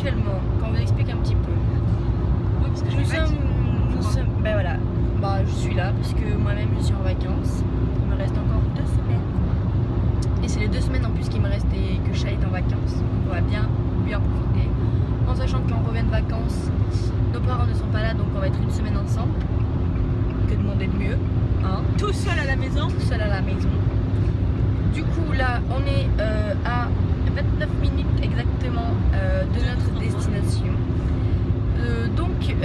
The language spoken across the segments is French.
actuellement, quand on vous explique un petit peu, Oui, parce que je nous sommes, ben voilà, bah, je suis là parce que moi-même je suis en vacances. Il me reste encore 2 semaines. Et c'est les 2 semaines en plus qu'il me reste et que Chat est en vacances. Donc on va bien profiter. En sachant que quand on revient de vacances, nos parents ne sont pas là, donc on va être une semaine ensemble. Que demander de mieux, hein? tout seul à la maison. Tout seul à la maison. Du coup là on est à 29 minutes exactement de notre destination. Donc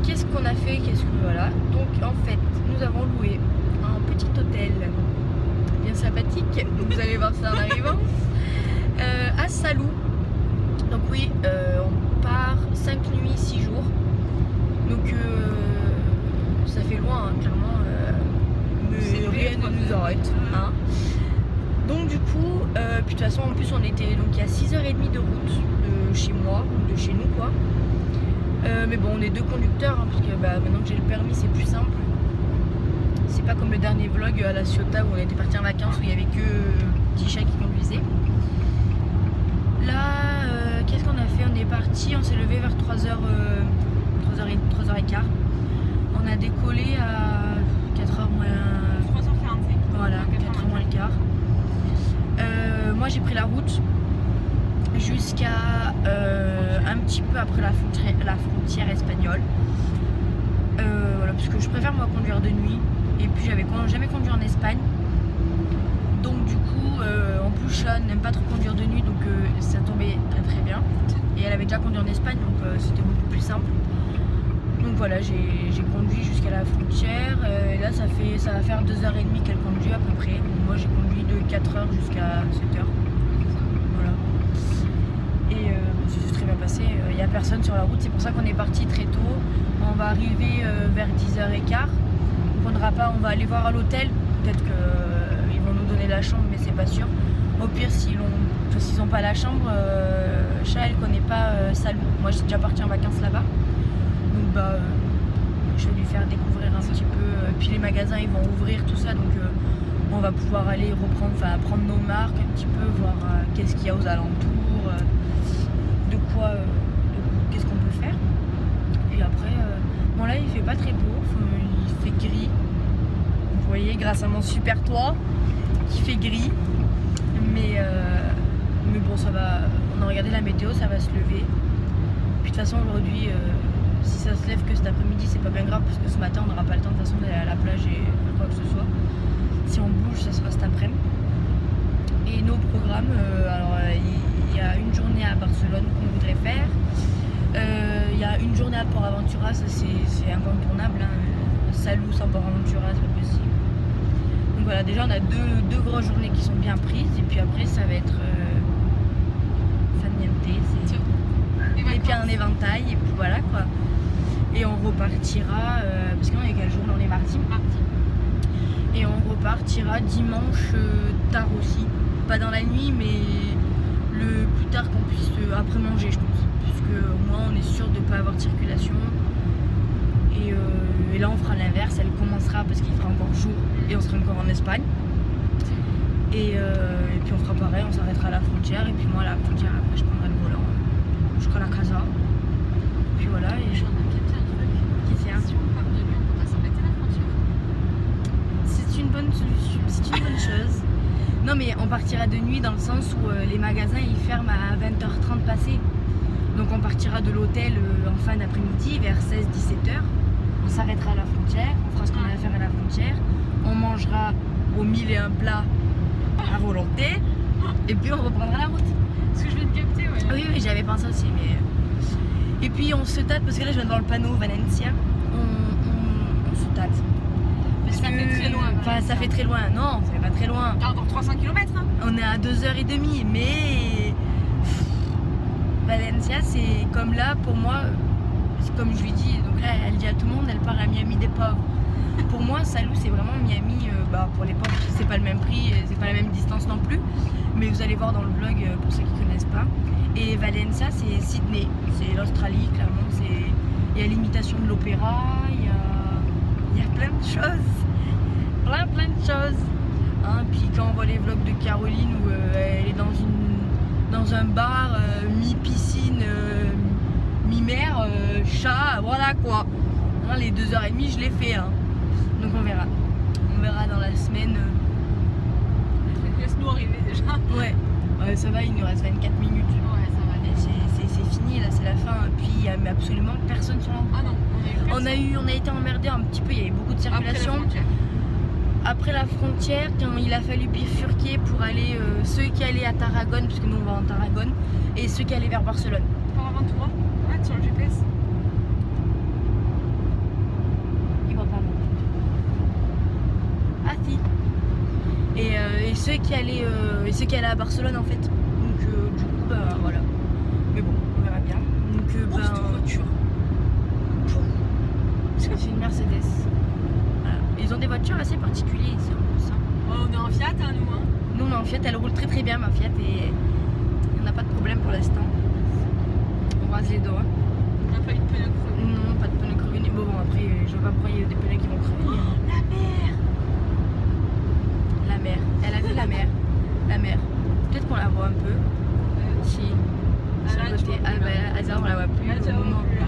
qu'est-ce qu'on a fait, voilà. Donc en fait nous avons loué un petit hôtel bien sympathique, vous allez voir ça en arrivant, à Salou. Donc oui, on part 5 nuits 6 jours, donc ça fait loin, hein, clairement, mais rien ne nous arrête, hein. Donc du coup, puis de toute façon en plus on était, donc il y a 6h30 de route de chez moi, ou de chez nous quoi. Mais bon, on est 2 conducteurs, hein, parce que bah, maintenant que j'ai le permis c'est plus simple. C'est pas comme le dernier vlog à la Ciotat où on était parti en vacances où il y avait que petit chat qui conduisait. Là, qu'est-ce qu'on a fait? On est parti, on s'est levé vers 3h15. On a décollé à 4h moins... 3h45. Voilà, 4h moins le quart. Moi j'ai pris la route jusqu'à un petit peu après la frontière espagnole. Voilà, parce que je préfère moi conduire de nuit. Et puis j'avais jamais conduit en Espagne. Donc du coup, en plus Chat n'aime pas trop conduire de nuit, donc ça tombait très très bien. Et elle avait déjà conduit en Espagne, donc c'était beaucoup plus simple. Donc voilà, j'ai conduit jusqu'à la frontière. Et là ça va faire 2h30 qu'elle conduit à peu près. Donc, moi j'ai conduit de 4h jusqu'à 7h. Voilà. Et ça s'est très bien passé. Il n'y a personne sur la route, c'est pour ça qu'on est parti très tôt. On va arriver vers 10h15. On va aller voir à l'hôtel, peut-être qu'ils vont nous donner la chambre, mais c'est pas sûr. Au pire, s'ils n'ont pas la chambre, Chat elle connaît pas Salou. Moi j'étais déjà partie en vacances là-bas, donc bah je vais lui faire découvrir un petit peu. Puis les magasins ils vont ouvrir tout ça, donc on va pouvoir aller prendre nos marques un petit peu, voir qu'est-ce qu'il y a aux alentours, qu'est-ce qu'on peut faire. Et après, bon là il fait pas très beau, il fait gris. Vous voyez, grâce à mon super toit qui fait gris, mais bon ça va, on a regardé la météo, ça va se lever. Puis de toute façon aujourd'hui, si ça se lève que cet après-midi c'est pas bien grave, parce que ce matin on n'aura pas le temps de toute façon d'aller à la plage et faire quoi que ce soit. Si on bouge ça sera cet après-midi. Et nos programmes, alors il y a une journée à Barcelone qu'on voudrait faire, il y a une journée à Port Aventura, ça c'est incontournable, hein. Salou sans Port Aventura c'est pas possible. Donc voilà, déjà on a deux grosses journées qui sont bien prises, et puis après ça va être Faniente, c'est les pieds en éventail, et puis voilà quoi. Et on repartira, parce qu'on est quel jour? On est mardi. Et on repartira dimanche tard aussi, pas dans la nuit mais le plus tard qu'on puisse après manger je pense, puisque au moins on est sûr de ne pas avoir de circulation. Et là on fera l'inverse, elle commencera parce qu'il fera encore jour et on sera encore en Espagne. Et puis on fera pareil, on s'arrêtera à la frontière, et puis moi à la frontière après je prendrai le volant jusqu'à la casa. Puis voilà. Et Je suis en train de capter un truc. Qu'est-ce qu'il y a? Si on part de nuit, on va s'arrêter à la frontière. C'est une bonne solution, c'est une bonne chose. Non mais on partira de nuit dans le sens où les magasins ils ferment à 20h30 passé. Donc on partira de l'hôtel en fin d'après-midi vers 16-17h. On s'arrêtera à la frontière, on fera ce qu'on a à faire à la frontière. On mangera au 1001 plats à volonté. Et puis on reprendra la route. Ce que je vais te capter, ouais. Oui, oui, j'avais pensé aussi. Mais... Et puis on se tâte, parce que là je viens de voir le panneau Valencia. On se tâte. Parce Ça que... fait très loin. Enfin, ça fait très loin. Non, ça fait pas très loin. T'as encore 300 km, hein. On est à 2h30, mais Valencia, c'est comme là, pour moi, c'est comme je lui dis, donc là, elle dit à tout le monde, elle part à Miami des pauvres. Pour moi, Salou, c'est vraiment Miami, pour les pauvres, c'est pas le même prix, c'est pas la même distance non plus, mais vous allez voir dans le vlog, pour ceux qui connaissent pas. Et Valencia, c'est Sydney, c'est l'Australie, clairement, il y a l'imitation de l'opéra, il y a plein de choses. Plein de choses, hein. Puis quand on voit les vlogs de Caroline où elle est dans dans un bar, mi-piscine, mi-mer, chat, voilà quoi. Hein, les 2h30 je l'ai fait. Hein. Donc on verra. On verra dans la semaine. Laisse-nous arriver déjà. Ouais. Ça va, il nous reste 24 minutes. Ouais, ça va aller. C'est fini, là c'est la fin. Puis il n'y a mais absolument personne sur la route. Ah non, On a été emmerdés un petit peu, il y avait beaucoup de circulation. Après la frontière, quand il a fallu bifurquer pour aller, ceux qui allaient à Tarragone, parce que nous on va en Tarragone, et ceux qui allaient vers Barcelone. Par avant toi, ouais, sur le GPS. Il voit pas. Ah si. Et ceux qui allaient à Barcelone en fait. Donc du coup bah voilà. Mais bon, on verra bien. Donc C'est une voiture. C'est une Mercedes. Voilà. Ils ont des voitures assez particulières ici en plus. Hein. Oh, on est en Fiat, hein, nous. Hein. Nous on est en Fiat, elle roule très très bien ma Fiat et il n'y en a pas de problème pour l'instant. On rase les doigts. On n'a pas eu de pneus crevés. Non, pas de pneus crevés. Bon après je vois pas pourquoi il y a des pneus qui vont crever. La mer. La mer. Elle a vu la mer. La mer. Peut-être qu'on la voit un peu. Si. Sur le côté. Ah bah hasard on la voit plus. Là, tu au la vois moment. plus, là.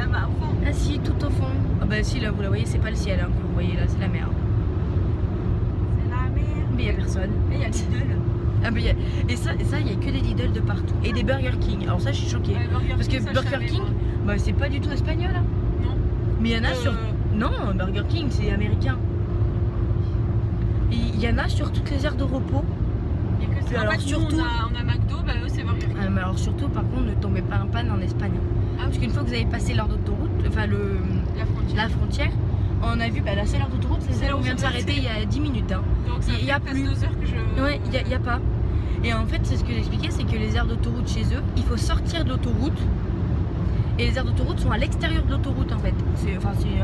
Là-bas, au fond. Ah si, tout au fond. Ah bah si, là vous la voyez, c'est pas le ciel hein, que vous voyez là, c'est la mer. C'est la mer. Mais il y a personne. Et il y a Lidl. Ah mais et ça, il y a que des Lidl de partout. Et des Burger King. Alors ça je suis choquée. Ouais, Burger Parce que King, ça, je Burger savais, King, moi. bah c'est pas du tout espagnol hein. Non. Mais il y en a sur... Non, Burger King c'est américain. Et il y en a sur toutes les aires de repos. Il y a que ça. Alors, En fait, surtout- nous, on a McDo, bah eux, c'est Burger King. Ah, mais alors surtout par contre ne tombez pas en panne en Espagne. Ah, Parce qu'une fois que vous avez passé l'heure d'autoroute, enfin la frontière. la frontière, on a vu bah, la seule heure d'autoroute, c'est celle où on vient de s'arrêter il y a 10 minutes. Hein. Donc ça Il y a fait plus. 2 heures que je... Ouais, il y a pas. Et en fait, c'est ce que j'expliquais, c'est que les aires d'autoroute chez eux, il faut sortir de l'autoroute. Et les aires d'autoroute sont à l'extérieur de l'autoroute en fait. C'est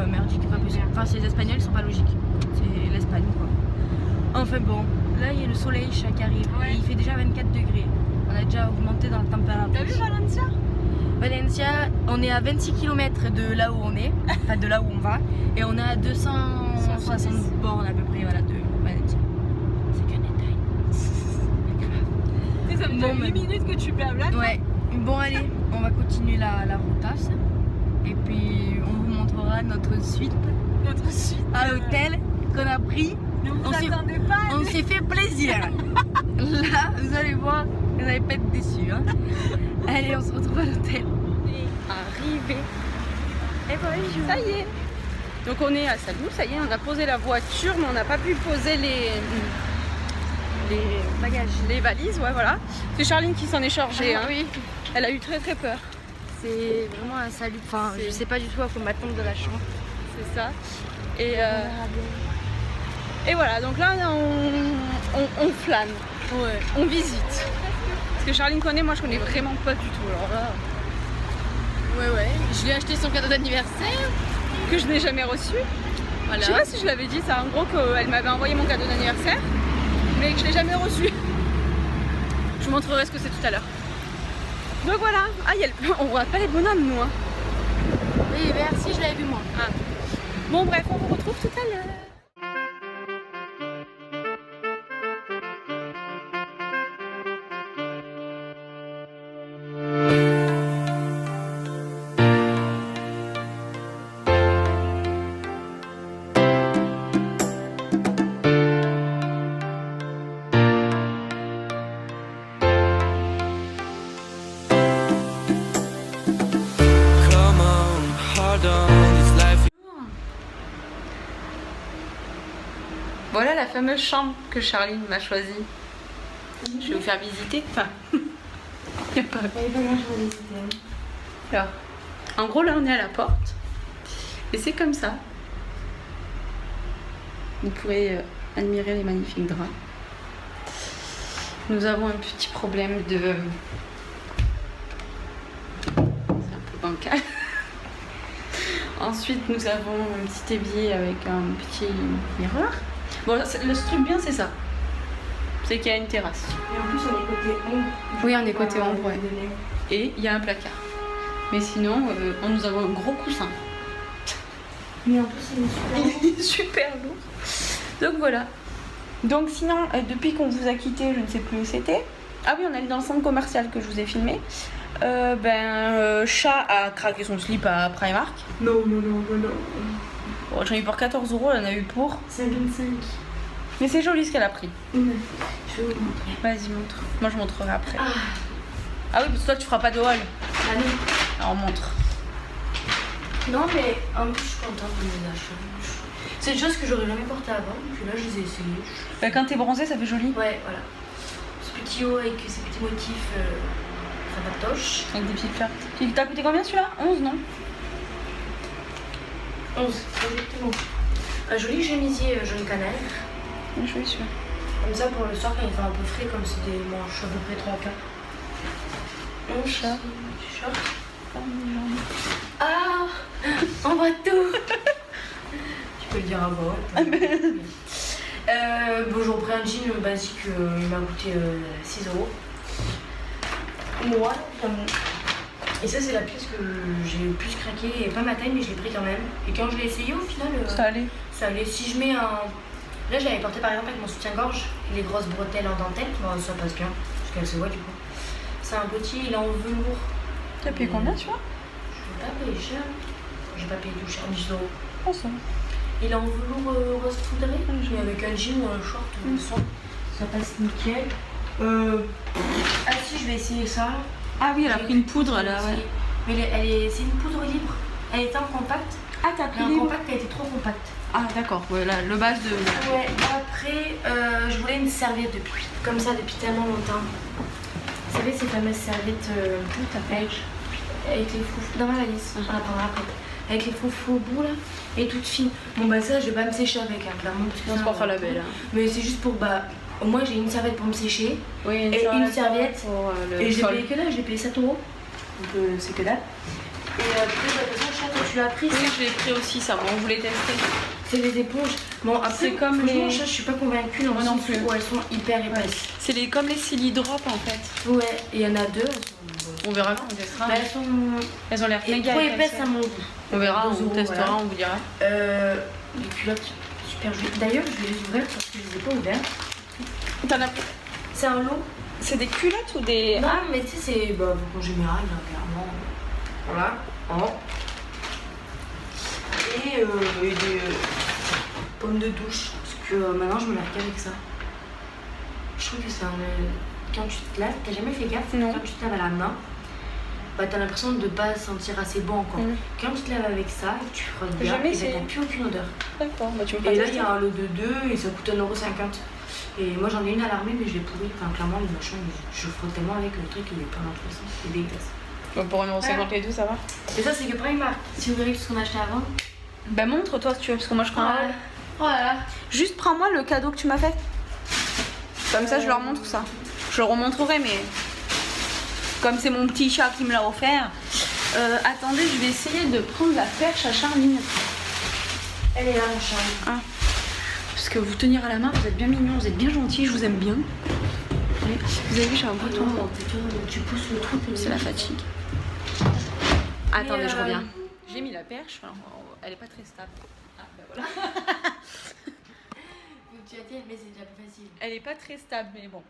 merdique, pas possible. Enfin, c'est les Espagnols, ils sont pas logiques. C'est l'Espagne quoi. Enfin bon, là il y a le soleil qui arrive. Ouais. Et il fait déjà 24 degrés. On a déjà augmenté dans la température. T'as vu Valencia? Valencia, on est à 26 km de là où on est, enfin de là où on va, et on est à 260 bornes à peu près voilà, de Valencia. C'est qu'un détail. Tu sais, ça me Bon, fait bah. 8 minutes que tu blablates. Ouais, bon allez, on va continuer la routasse, et puis on vous montrera notre suite Notre suite. à l'hôtel qu'on a pris. Ne vous On s'est- attendez pas. On s'est fait plaisir. Là, vous allez voir, vous n'allez pas être déçus. Hein. Allez, on se retrouve à l'hôtel. Arrivé. Et bonjour. Ça y est. Donc on est à Salou, ça y est, on a posé la voiture, mais on n'a pas pu poser les Bagages. les valises, ouais voilà. C'est Charline qui s'en est chargée, hein. Oui. Elle a eu très très peur. C'est vraiment un salut. Enfin, C'est- je sais pas du tout à quoi m'attendre de la chambre. C'est ça. Et voilà, donc là on flâne, Ouais. on visite. Parce que Charline connaît, moi je connais vraiment pas du tout. Alors là, Ouais. Je lui ai acheté son cadeau d'anniversaire. que je n'ai jamais reçu. Voilà. Je sais pas si je l'avais dit ça, en gros qu'elle m'avait envoyé mon cadeau d'anniversaire, mais que je l'ai jamais reçu. Je vous montrerai ce que c'est tout à l'heure. Donc voilà, on voit pas les bonhommes nous. Hein. Oui, merci, je l'avais vu moi. Ah. Bon bref, on vous retrouve tout à l'heure. Come on, hold on, this life. Voilà la fameuse chambre que Charline m'a choisie. Je vais vous faire visiter. Enfin, y a pas. Alors, en gros là on est à la porte et c'est comme ça. Vous pourrez admirer les magnifiques draps. Nous avons un petit problème de... C'est un peu bancal. Ensuite nous avons un petit évier avec un petit miroir. Bon, le truc bien c'est ça. C'est qu'il y a une terrasse. Et en plus, on est côté ombre. Oui, on est côté ombre, ouais. Et il y a un placard. Mais sinon, nous avons un gros coussin. Mais en plus, il est super. Super lourd. Donc voilà. Donc sinon, depuis qu'on vous a quitté, je ne sais plus où c'était. Ah oui, on est allé dans le centre commercial que je vous ai filmé. Chat a craqué son slip à Primark. Non. Bon, j'en ai eu pour 14 €, elle en a eu pour. 55. Mais c'est joli ce qu'elle a pris. Je vais vous montrer. Vas-y, montre. Moi, je montrerai après. Ah, Ah oui, parce que toi, tu feras pas de haul. ah non. Alors, montre. Non, mais en plus, je suis contente de mes achats. C'est une chose que j'aurais jamais portée avant, puis là, je les ai essayées. Bah, quand t'es bronzé, ça fait joli. Ouais, voilà. Ce petit haut avec ces petits motifs, ça patoche. Avec des petites fleurs. Il t'a coûté combien celui-là? 11, non? 11, exactement. Un joli chemisier jaune cannelle. Oui, joli celui-là. Comme ça, pour le soir, quand il fait un peu frais, comme c'est des manches à peu près 3 quarts. Un chat. Short. Ah, on voit tout. Tu peux le dire à voix haute. Bon, j'ai repris un jean basique, il m'a coûté 6 €. Moi, et ça, c'est la pièce que j'ai le plus craqué, et pas ma taille, mais je l'ai pris quand même. Et quand je l'ai essayé, au final, Ça allait. ça allait. Si je mets un. Là, j'avais porté par exemple avec mon soutien-gorge, les grosses bretelles en dentelle, bon, ça passe bien, parce qu'elle se voit du coup. C'est un petit, il est en velours. T'as payé combien celui-là? Je vais pas payer cher. J'ai pas payé tout cher, 10 €. Oh, ça. Il est en velours rose poudré, mais avec un jean ou un short, ça passe nickel. Ah si, je vais essayer ça. Ah oui, elle a pris une poudre là, ouais. Mais c'est une poudre libre. Elle était en compact. Ah, t'as Mais pris en libre. compact, elle était trop compacte. Ah, d'accord, ouais, là, le base de. Ouais, après, je voulais une serviette depuis. Comme ça, depuis tellement longtemps. Vous savez, ces fameuses serviettes avec les froufrous. Dans ma valise, on en prendra après. Avec les froufrous au bout là, et toutes fines. Bon, bah, ça, je vais pas me sécher avec, hein, clairement. Parce que Non, c'est pas faire la belle. Mais c'est juste pour, bah, au moins j'ai une serviette pour me sécher. Oui, Et une serviette. pour le Et j'ai sol. payé que dalle, j'ai payé 7 €. Donc c'est que dalle. Et après, bah, de toute façon, chat, toi, tu l'as pris. Oui, je l'ai pris aussi, ça, bon, on voulait tester. C'est les éponges. Bon, après, C'est comme franchement, les- chat, je suis pas convaincue dans Moi le non sens plus. où elles sont hyper épaisses. C'est comme les Silly Drop en fait. Ouais, et il y en a deux. On verra quand on testera. Bah, elles sont Elles ont l'air et méga trop épaisses. épaisses à mon goût. On verra, 2 on €, testera, voilà. on vous dira. Les culottes, super jolies. D'ailleurs, je vais les ouvrir parce que je les ai pas ouvertes. T'en as... C'est un lot. C'est des culottes ou des... Non, mais tu sais, c'est bah, pour congé mes règles, hein, clairement. Voilà. Oh. Et des pommes de douche. Parce que maintenant, je me lave qu'avec ça. Je trouve que c'est un. Quand tu te laves, t'as jamais fait gaffe. Non. Quand tu te laves à la main, bah, t'as l'impression de pas sentir assez bon quoi. Quand tu te laves avec ça et que tu frôles bien, Jamais et bah, essayé. t'as plus aucune odeur. D'accord, bah tu me Et là, feras il y a un lot de 2 et ça coûte 1,50 €. Et moi, j'en ai une à l'armée, mais je l'ai pourrie. Enfin, clairement, le machin, je frotte tellement avec le truc, il est pas dans tous les sens. Il est dégueulasse. Bon, pour 1,50 € les deux, ça va. Et ça, c'est que Primark. Si vous verrez tout ce qu'on a acheté avant. Bah montre toi si tu veux, parce que moi je prends un... Voilà. Juste prends-moi le cadeau que tu m'as fait. Comme ça, je leur montre ça. Je leur remontrerai, mais comme c'est mon petit chat qui me l'a offert. Attendez, je vais essayer de prendre la perche à Charline. Elle est là, mon chat. Ah. Parce que vous tenir à la main, vous êtes bien mignons, vous êtes bien gentils, je vous aime bien. Oui. Vous avez vu, j'ai un bouton. Tu pousses le trou. C'est la fatigue. Attendez, je reviens. J'ai mis la perche, alors, elle est pas très stable. Ah, bah voilà. Tu la tiennes, mais c'est déjà plus facile. Elle est pas très stable, mais bon.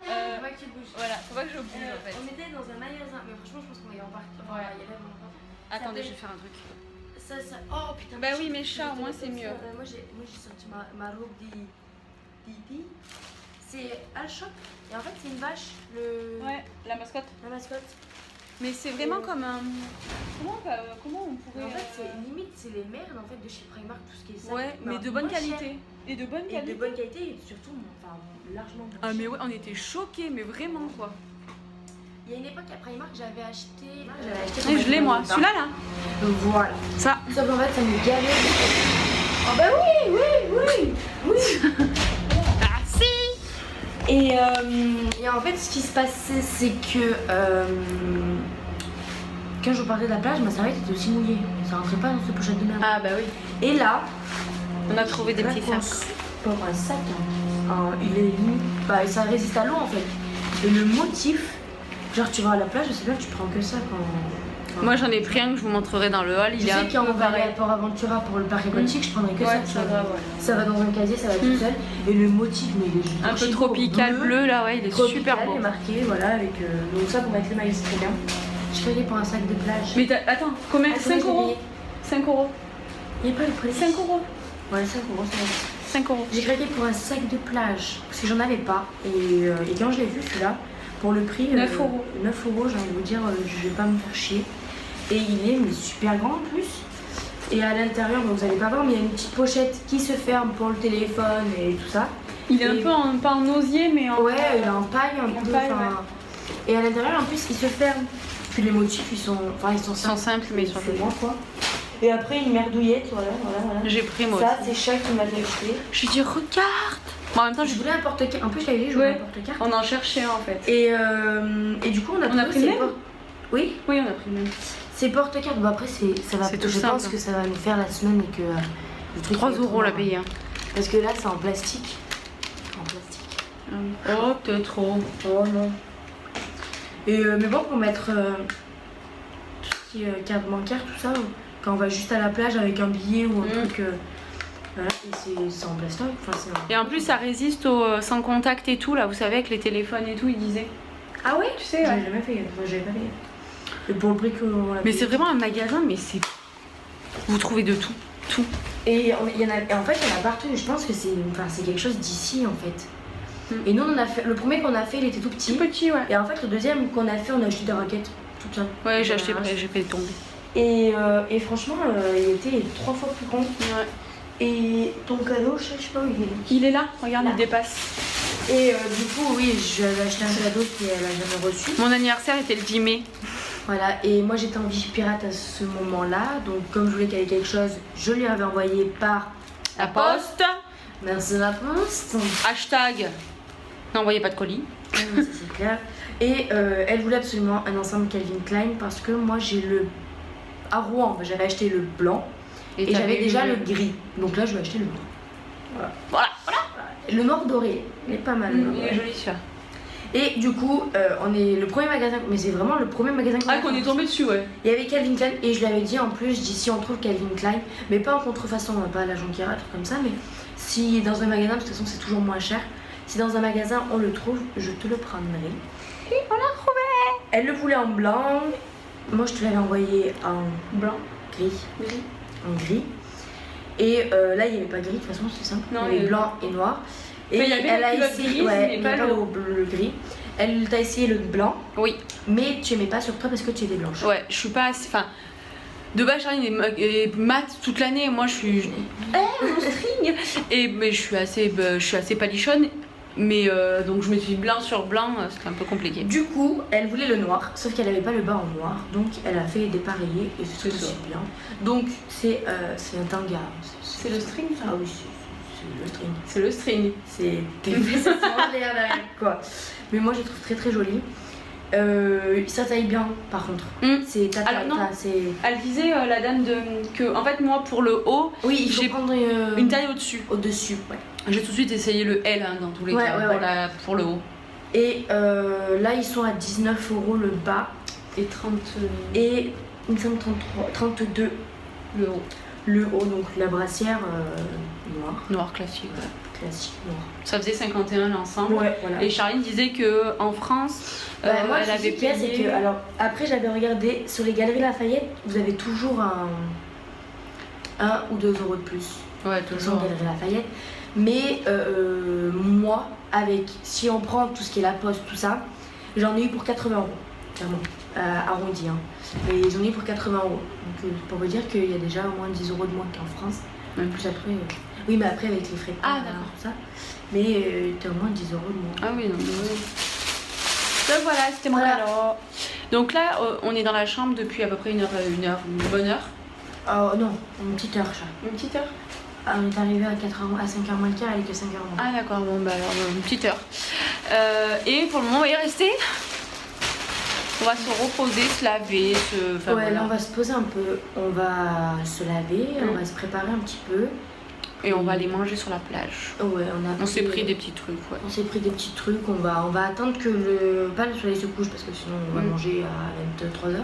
Faut pas que tu bouges. Voilà, faut pas que je bouge en fait. On était dans un magasin, mais franchement, je pense qu'on va y en partir. Ouais. Il y a là, on va pas. Attendez, je vais faire un truc. Ça. Oh putain. Bah oui, mais chat, au moins, c'est mieux. Moi, j'ai sorti ma robe d'Ipi. C'est Alshop. Et en fait, c'est une vache. Ouais, la mascotte. La mascotte. Mais c'est vraiment comme un. Comment on pourrait. En fait, c'est limite, c'est les merdes en fait de chez Primark, tout ce qui est ça. Ouais, mais de bonne qualité. Et de bonne Et qualité. de bonne qualité et surtout, enfin, largement moins Ah, cher. mais ouais, on était choqués, mais vraiment quoi. Il y a une époque à Primark, j'avais acheté. Et je l'ai moi, celui-là là. Voilà. Ça. Sauf qu'en fait, ça me galère. Oh bah oui. Ah si. Et en fait, ce qui se passait, c'est que quand je partais de la plage, ma serviette était aussi mouillée. Ça rentrait pas dans cette pochette de merde. Ah bah oui. Et là, On a trouvé des petits là, sacs. pour un sac, hein, il est limite. Bah, ça résiste à l'eau en fait. Et le motif, genre tu vas à la plage, je sais pas, tu prends que ça quand Moi j'en ai pris un que je vous montrerai dans le hall. Je sais qu'en va aller à Port Aventura pour le parc aquatique, je prendrais que ça. ça va, Ça va dans un casier, ça va tout seul. Et le motif, mais il est un peu tropical bleu là, ouais, il est super beau. Il est marqué, voilà, avec donc ça pour mettre les maillots, c'est très bien. Je craquais pour un sac de plage. Mais attends, combien? 5 euros. 5 euros. Il n'y a pas le prix. 5 euros. Ouais, 5 euros, ça va. 5 euros. J'ai craqué pour un sac de plage parce que j'en avais pas. Et quand je l'ai vu celui-là, pour le prix 9 euros. 9 euros, j'ai envie de vous dire, je vais pas me faire chier. Et il est mais super grand en plus. Et à l'intérieur, donc vous allez pas voir, mais il y a une petite pochette qui se ferme pour le téléphone et tout ça. Il est un peu pas en osier, mais en. Ouais, il est en paille un peu. paille, Et à l'intérieur, en plus, il se ferme. Puis les motifs, ils sont simples, mais ils sont jolis. Quoi. Et après, une merdouillette, voilà. J'ai pris moi ça, aussi. c'est Chat qui m'a acheté. Je lui dis regarde. Bon, en même temps, Je voulais un porte-carte. En plus, je l'avais dit, je voulais un porte-carte. On en cherchait un en fait. Et du coup, on a pris le même. Oui, on a pris le même. ces porte-cartes. Bon, après, ça va. C'est tout je simple. pense que ça va nous faire la semaine et que le truc. 3 euros la payer. Parce que là, c'est en plastique. Oh, peut-être trop. Oh non. Et mais bon, pour mettre tout ce qui est carte bancaire, tout ça, quand on va juste à la plage avec un billet ou un truc. Voilà, et c'est en plastique. Et en plus, ça résiste au sans contact et tout, là, vous savez, avec les téléphones et tout, ils disaient. Ah ouais? Tu sais, J'avais jamais fait, j'avais pas fait. Et pour le prix qu'on l'a Mais c'est vraiment un magasin, mais c'est. Vous trouvez de tout. Tout. Et il y en a, en fait, il y en a partout. Je pense que c'est quelque chose d'ici en fait. Et nous, on a fait, le premier qu'on a fait, il était tout petit. Tout petit, ouais. Et en fait, le deuxième qu'on a fait, on a acheté des raquettes. Tout ça. Ouais, j'ai acheté, j'ai fait tomber. Et franchement, il était 3 fois plus grand. Ouais. Et ton cadeau, je sais pas où il est. Il est là, regarde, là. Il dépasse. Et du coup, oui, j'avais acheté un cadeau qu'elle a jamais reçu. Mon anniversaire était le 10 mai. Voilà, et moi j'étais en vie pirate à ce moment-là. Donc, comme je voulais qu'elle ait quelque chose, je lui avais envoyé par La poste. Merci la poste. Hashtag. N'envoyez pas de colis. Ça, c'est clair. Et elle voulait absolument un ensemble Calvin Klein parce que moi j'ai le. À Rouen, j'avais acheté le blanc et j'avais déjà le gris. Donc là, je vais acheter le noir. Voilà. Le noir doré, il est pas mal. Il est joli celui-là. Et du coup, on est le premier magasin, mais c'est vraiment le premier magasin qu'on est tombé dessus, ouais. Il y avait Calvin Klein et je l'avais dit en plus, je dis si on trouve Calvin Klein, mais pas en contrefaçon, pas à la Jonquière, un truc comme ça, mais si dans un magasin, de toute façon c'est toujours moins cher, si dans un magasin on le trouve, je te le prendrai. Et on l'a trouvé. Elle le voulait en blanc, moi je te l'avais envoyé en Blanc. gris. Gris. En gris. Et là il n'y avait pas gris, de toute façon c'est simple, Non, il y avait blanc et noir. Et enfin, il y avait elle la a culotte essayé, grise, mais il pas n'y a pas le- le gris. Elle t'a essayé le blanc, Oui. mais tu aimais pas sur toi parce que tu étais blanche. Ouais, je suis pas assez. Enfin. De base, Charline est mat toute l'année. Moi, je suis. Mon string. Mais je suis assez palichonne. Mais donc, je me suis dit blanc sur blanc, c'était un peu compliqué. Du coup, elle voulait le noir, sauf qu'elle avait pas le bas en noir, donc elle a fait dépareiller et c'est aussi bien. Donc c'est un tanga. C'est le string, ça? Ah oui, c'est le string. C'est le string. C'est tes fesses sont derrière quoi. Mais moi, je les trouve très très jolies. Ça taille bien, par contre. C'est ta Alors, taille, non. c'est. Elle disait la dame que en fait moi pour le haut Oui, il faut j'ai prendre une taille au-dessus. au-dessus. Ouais. J'ai tout de suite essayé le L hein, dans tous les Ouais, cas ouais, pour le haut. Et là, ils sont à 19 € le bas Et 30 et il me semble 32 le haut. le haut, donc la brassière noire, Noir classique. Ouais. classique noire. Ça faisait 51 l'ensemble. Ouais, voilà. Et Charline disait que en France Moi, elle avait qu'il y a, c'est payé. que, alors, après, j'avais regardé sur les galeries Lafayette, vous avez toujours 1 ou 2 € de plus. Ouais, Sur toujours. galerie Lafayette. Mais moi, si on prend tout ce qui est la poste, tout ça, j'en ai eu pour 80 €, clairement, arrondi. Hein. Et j'en ai eu pour 80 €. Donc, pour vous dire qu'il y a déjà au moins 10 € de moins qu'en France. Ouais. Plus après, oui, mais après avec les frais de Ah, port, d'accord. tout ça. Mais t'as au moins 10 € de moins. Ah oui, non, mais oui. Donc voilà, c'était mon Voilà. cadeau. Donc là, on est dans la chambre depuis à peu près une bonne heure. Oh non, une petite heure, chat. Une petite heure. Ah, on est arrivé à 5h moins le quart, elle est que 5h moins. Ah d'accord, bon bah alors une petite heure. Et pour le moment, on va y rester. On va se reposer, se laver, Ouais, là on va se poser un peu, on va se laver, on va se préparer un petit peu. Et on va aller manger sur la plage. Ouais, On s'est pris des petits trucs, ouais. On s'est pris des petits trucs, on va attendre que le soleil se couche parce que sinon on va manger à 23h.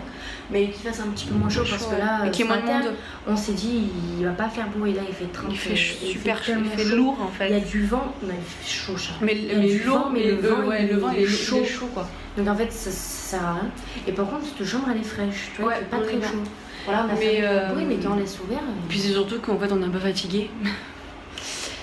Mais qu'il fasse un petit peu moins chaud parce que là, qu'il y ait moins de monde. On s'est dit il va pas faire beau et là il fait 30. Il fait super chaud, il fait chaud. lourd en fait. Il y a du vent, mais il fait chaud, chat. Mais le vent il est chaud quoi. Donc en fait ça sert à rien. Et par contre cette chambre elle est fraîche, tu vois, il fait pas très chaud. Voilà, on a fait un bruit, mais quand on laisse ouvert. Puis c'est surtout qu'en fait on est un peu fatigué.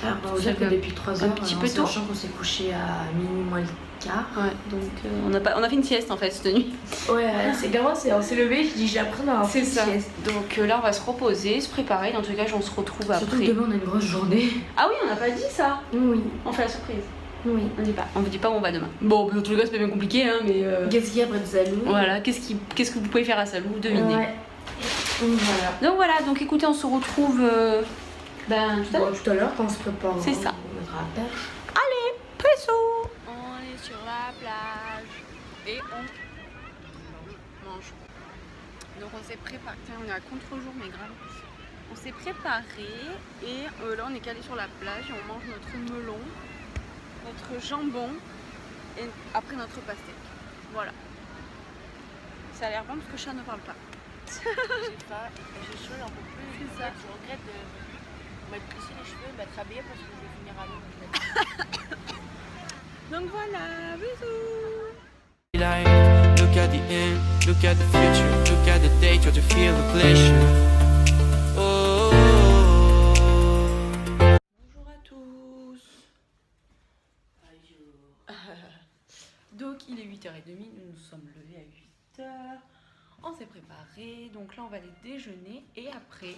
Alors, on va vous dire que depuis 3 heures, un petit peu tôt. Sachant qu'on s'est couché à minuit moins le quart. Ouais, donc on a fait une sieste en fait cette nuit. Ouais, c'est gamin, on s'est levé, je dis j'ai appris à faire une sieste. Donc là on va se reposer, se préparer. Dans tous les cas, on se retrouve après. Surtout que demain on a une grosse journée. Ah oui, on n'a pas dit ça. Oui. On fait la surprise. Oui. On vous dit pas où on va demain. Bon, dans tous les cas, c'est pas bien compliqué, hein, mais. Qu'est-ce qu'il y a après de Salou? Voilà, qu'est-ce que vous pouvez faire à Salou? Devinez. Ouais. Voilà. Donc voilà, donc écoutez, on se retrouve tout à l'heure quand on se prépare. C'est ça. On mettra la pêche. Allez, presso. On est sur la plage et on mange. Donc on s'est préparé, on est à contre-jour mais grave. On s'est préparé et là on est calé sur la plage et on mange notre melon, notre jambon et après notre pastèque. Voilà. Ça a l'air bon parce que le chat ne parle pas. J'ai faim, j'ai chaud, j'en peux plus. C'est ça. Je regrette de m'être plissé les cheveux, m'être habillée parce que je vais finir à l'eau. Donc voilà, bisous. Look at the end, look at the future, look at the day, try to feel the pleasure. Oh. Bonjour à tous. Donc il est 8h30, nous nous sommes levés à 8h. On s'est préparé, donc là on va aller déjeuner et après...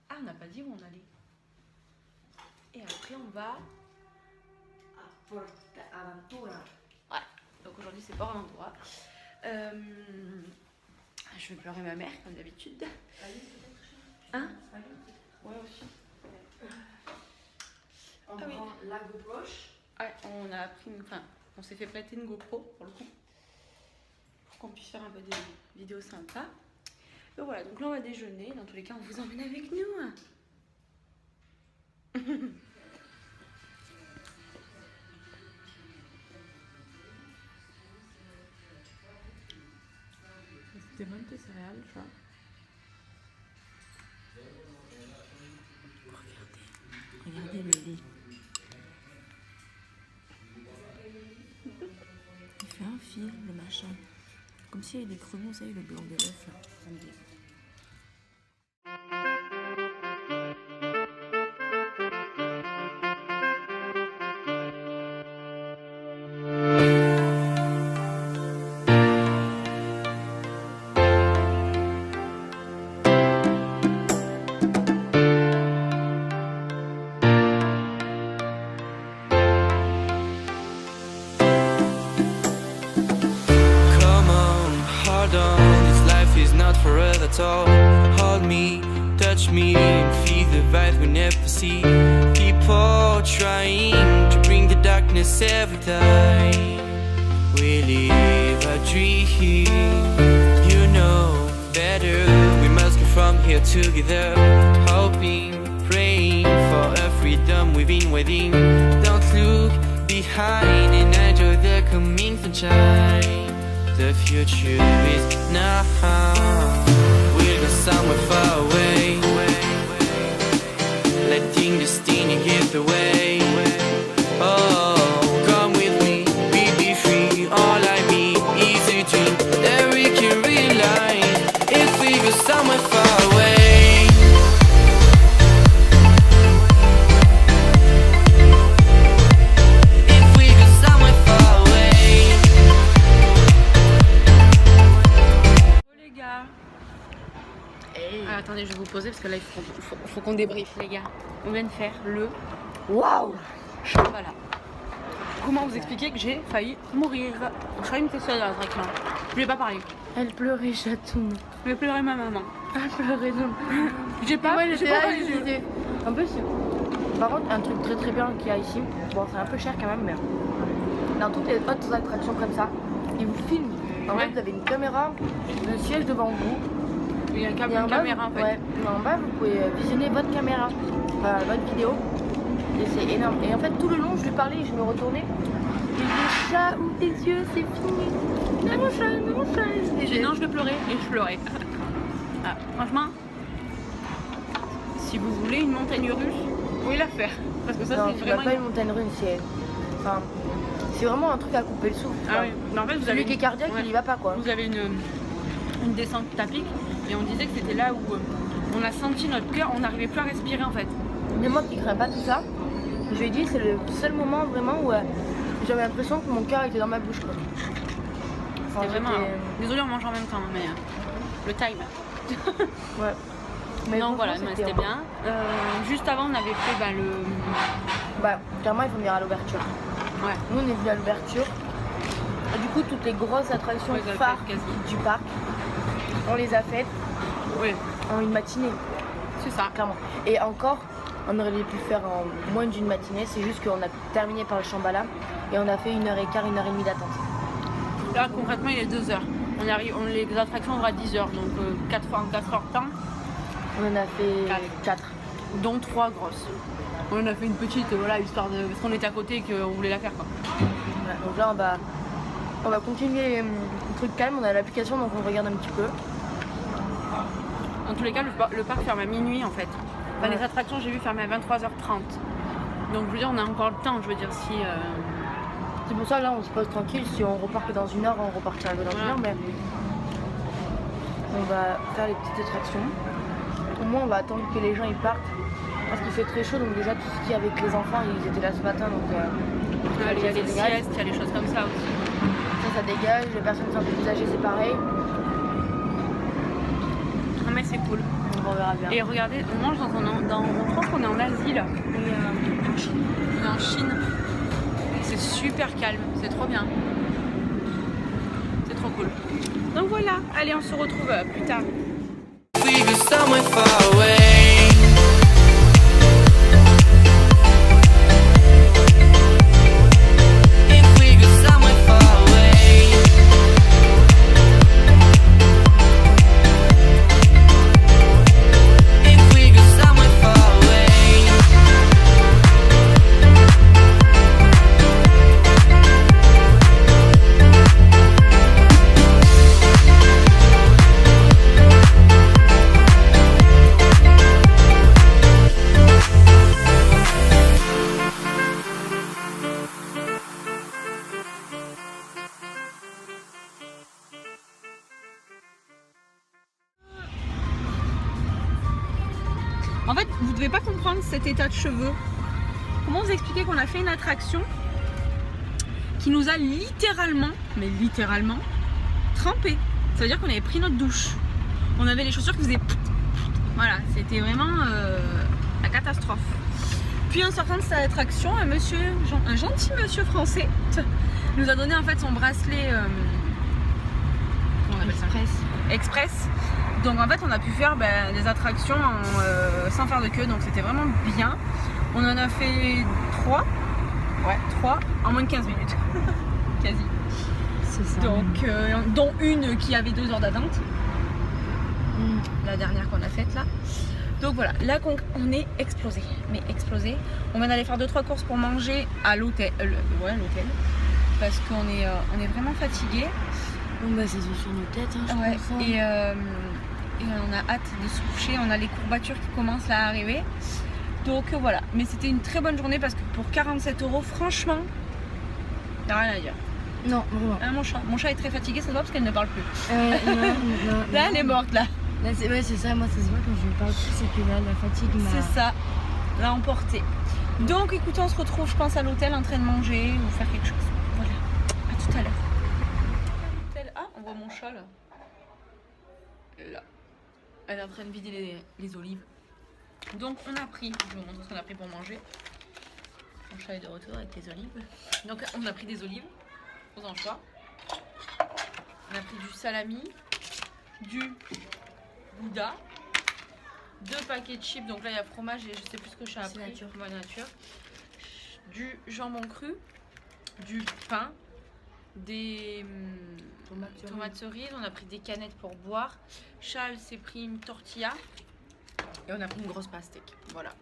Ah, on n'a pas dit où on allait. Et après on va... À Porta Aventura. Ouais, donc aujourd'hui c'est Port Aventura. Je vais pleurer ma mère comme d'habitude. Hein? Ouais aussi. On prend la GoPro. Ouais, on a pris on s'est fait prêter une GoPro pour le coup. Qu'on puisse faire un peu des vidéos sympas. Donc voilà, donc là on va déjeuner. Dans tous les cas, on vous emmène avec nous. C'était bonne tes céréales, tu vois. Regardez le lit. Il fait un fil, le machin. Comme s'il y avait des crevons, vous savez, le blanc de l'œuf là. Ça me dégoûte. Hold me, touch me, and feel the vibe we never see. People trying to bring the darkness every time we live a dream. You know better, we must go from here together. Hoping, praying for a freedom we've been waiting. Don't look behind and enjoy the coming sunshine. The future is now. We'll go somewhere far away, letting destiny get the way. Oh, come with me, be free. All I need is a dream that we can realize if we go somewhere far away. If we go somewhere far away. Oh les gars. Ah, attendez, je vais vous poser parce que là il faut qu'on débriefe les gars. On vient de faire le Waouh! Shambhala. Comment vous expliquer que j'ai failli mourir? Je failli me tester dans la traque là. Je lui ai pas parlé. Elle pleurait, chaton. Je vais pleurer ma maman. Elle pleurait, non. J'ai pas. Ouais, j'ai pas les yeux. j'étais. En plus, par contre, un truc très très bien qu'il y a ici, bon, c'est un peu cher quand même, mais dans toutes les autres attractions comme ça, ils vous filment. En fait, vous avez une caméra, le siège devant vous, Il y a une Et en bas, caméra en fait. Ouais, mais en bas, vous pouvez visionner votre caméra, votre vidéo. Et c'est énorme. Et en fait, tout le long, je lui parlais et je me retournais. Et le chat, ouvre tes yeux, c'est fini. Non, mon chat, non, mon chat. J'ai dit non, je vais pleurer. Et je pleurais. Ah, franchement, si vous voulez une montagne russe, vous pouvez la faire. Parce que ça, Non, c'est tu n'as vraiment. pas une montagne russe, c'est vraiment un truc à couper le souffle. Ah oui, mais en fait, vous Celui avez. qui est cardiaque, Ouais. il y va pas quoi. Vous avez une descente à pic et on disait que c'était là où on a senti notre cœur, on n'arrivait plus à respirer en fait. Mais moi qui crains pas tout ça, je lui ai dit, c'est le seul moment vraiment où j'avais l'impression que mon cœur était dans ma bouche quoi. C'était vraiment. Désolée, on mange en même temps, mais le time. Ouais. Mais Non, voilà, franchement, mais c'était bien. Juste avant, on avait fait Bah, clairement, il faut venir à l'ouverture. Ouais. Nous, on est venu à l'ouverture. Et du coup, toutes les grosses attractions Ouais, vous avez phares fait quasi. du parc, on les a faites Oui, en une matinée, c'est ça. clairement. Et encore, on aurait pu faire en moins d'une matinée. C'est juste qu'on a terminé par le Shambhala et on a fait 1h15, 1h30 d'attente. Là, concrètement, il est 2h. Les attractions aura 10h, donc 4 fois en 4 heures de temps, On en a fait 4. dont 3 grosses. On en a fait une petite, voilà, histoire de. Parce qu'on était à côté et qu'on voulait la faire quoi. Ouais, donc là, on va continuer le truc calme. On a l'application, donc on regarde un petit peu. Dans tous les cas, le parc ferme à minuit en fait. Enfin, Ouais. les attractions, j'ai vu fermer à 23h30. Donc je veux dire, on a encore le temps. Je veux dire, si. C'est pour ça là on se pose tranquille, si on repart que dans 1 heure, on repartira que dans 1 heure, mais on va faire les petites attractions. Au moins on va attendre que les gens ils partent parce qu'il fait très chaud, donc déjà tout ce qui est avec les enfants ils étaient là ce matin, donc Il y a les siestes, il y a les choses comme ça aussi. ça dégage, les personnes qui sont un peu plus âgées c'est pareil, Non mais c'est cool. donc on verra bien. Et regardez, on mange je pense qu'on est en Asie là. en Chine. On est en Chine. C'est super calme, c'est trop bien. C'est trop cool. Donc voilà, allez, on se retrouve plus tard. We go somewhere far away. If we go somewhere far away. If we go somewhere far away. En fait, vous devez pas comprendre cet état de cheveux. Comment vous expliquer qu'on a fait une attraction qui nous a littéralement, mais littéralement, trempé. Ça veut dire qu'on avait pris notre douche. On avait les chaussures qui faisaient... Voilà, c'était vraiment la catastrophe. Puis en sortant de cette attraction, un gentil monsieur français nous a donné en fait son bracelet comment on appelle ça ? Express. Donc en fait on a pu faire des attractions sans faire de queue, donc c'était vraiment bien. On en a fait 3 en moins de 15 minutes. Quasi. C'est ça. Donc dont une qui avait 2 heures d'attente. La dernière qu'on a faite là. Donc voilà, là on est explosé. Mais explosé. On vient d'aller faire 2-3 courses pour manger à l'hôtel. L'hôtel. Parce qu'on est vraiment fatigué. Bon bah c'est sur nos têtes, hein, je Ouais, pense. Hein. et on a hâte de se coucher, on a les courbatures qui commencent là à arriver. Donc voilà, mais c'était une très bonne journée parce que pour 47 €, franchement, t'as rien à dire. Non, vraiment. Hein, mon chat est très fatigué, ça se voit parce qu'elle ne parle plus. Non, Là, elle est morte là. Là, c'est ça, moi ça se voit quand je parle plus, c'est que là, la fatigue m'a... C'est ça, l'a emporté. Donc écoutez, on se retrouve, je pense, à l'hôtel en train de manger ou faire quelque chose. Voilà, à tout à l'heure. Ah, on voit mon chat là. Là. Elle est en train de vider les olives. Donc on a pris, je vais vous montrer ce qu'on a pris pour manger. Mon chat est de retour avec les olives. Donc on a pris des olives aux anchois. On a pris du salami, du gouda, 2 paquets de chips. Donc là il y a fromage et je sais plus ce que j'ai appris. nature. Nature. Du jambon cru, du pain, des tomates cerises, on a pris des canettes pour boire. Charles s'est pris une tortilla et on a pris une grosse pastèque. Voilà.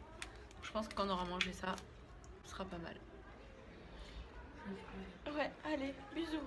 Je pense que quand on aura mangé ça, ce sera pas mal. Ouais, allez, bisous.